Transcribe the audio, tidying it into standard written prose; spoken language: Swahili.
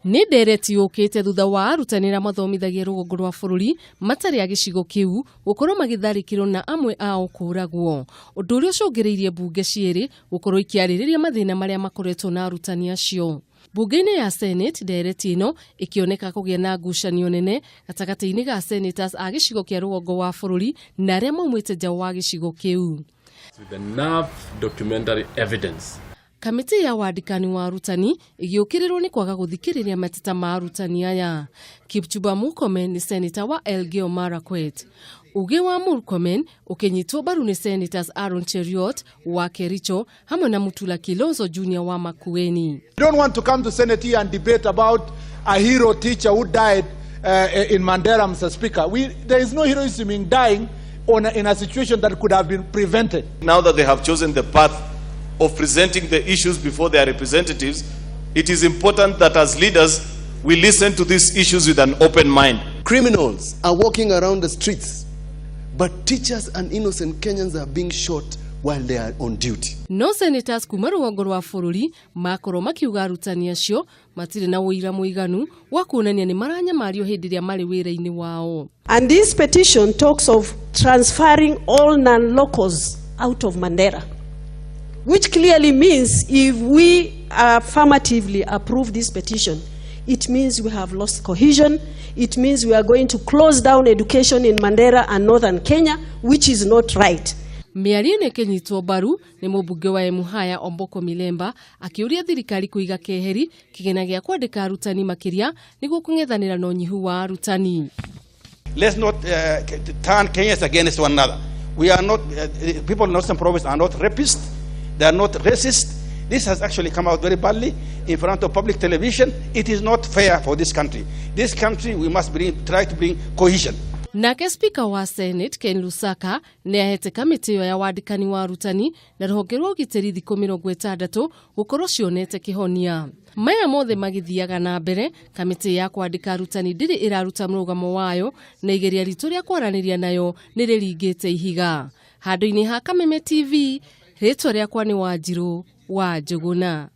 Nĩ ndereti yũkĩte thutha wa arutanĩra mathomithagia rũgongo rwa bũrũri matarĩ a gĩcigo kĩu gũkorwo magĩtharĩkĩrwo na amwe ao kũragwo. Ũndũ ũrĩa ũcũngĩrĩirie mbunge cierĩ gũkorwo ikĩarĩrĩria mathĩna marĩa makoretwo na arutani acio. Mbunge-inĩ ya Senate, ndereti ĩno ĩkĩoneka kũgĩa na ngucanio nene gatagatĩ-inĩ ga senators a gĩcigo kĩa rũgongo wa bũrũri na arĩa maumĩte nja wa gĩcigo kĩu. With enough documentary evidence. Kamĩtĩ ya wandĩkani wa arutani ĩgĩũkĩrĩrwo nĩ kwaga gũthikĩrĩria mateta ma arutani aya. Kipchumba Murkomen nĩ senator wa Elgeyo Marakwet. Uge wa Murkomen ũkĩnyitwo mbaru nĩ senators Aaron Cheruiyot wa Kericho hamwe na Mutula Kilonzo Jr. wa Makueni. We don't want to come to Senate here and debate about a hero teacher who died in Mandera, Mr. Speaker. There is no heroism in dying in a situation that could have been prevented. Now that they have chosen the path of presenting the issues before their representatives, it is important that as leaders we listen to these issues with an open mind. Criminals are walking around the streets, but teachers and innocent Kenyans are being shot while they are on duty. No senators kuma rũgongo rwa bũrũri makorwo makiuga arutani acio matirĩ na ũira mũiganu wa kuonania nĩ maranyamario hĩndĩ ĩrĩa marĩ wĩra-inĩ wao. And this petition talks of transferring all non-locals out of Mandera, which clearly means if we affirmatively approve this petition, it means we have lost cohesion. It means we are going to close down education in Mandera and northern Kenya, which is not right. Mĩario nĩ ĩkĩnyitwo mbaru nĩ mũmbunge wa Emuhaya Omboko Milemba akĩũria thirikari kũiga keheri kĩgĩna gĩa kwandĩka arutani makĩria nĩguo kũng'ethanĩra na ũnyihu wa arutani. Let's not turn Kenyans against one another. We are not, people in Northern Province are not rapists, they are not racist. This has actually come out very badly in front of public television. It is not fair for this country. This country, we must try to bring cohesion. Nake speaker wa Senate Ken Lusaka nĩ ahete kamĩtĩ ĩyo ya wandĩkani wa arutani na rũhonge rwa ũgitĩri thikũ 60 gũkorwo cionete kĩhonia. Maya mothe magĩthiaga na mbere, kamĩtĩ ya kwandĩka arutani ndĩrĩ ĩraruta mũrũgamo wayo na igeria ritũ rĩa kwaranĩria nayo nĩ rĩringĩte ihiga. Handũ-inĩ ha Kameme TV, rĩtwa rĩakwa nĩ Wanjirũ wa Njũgũna.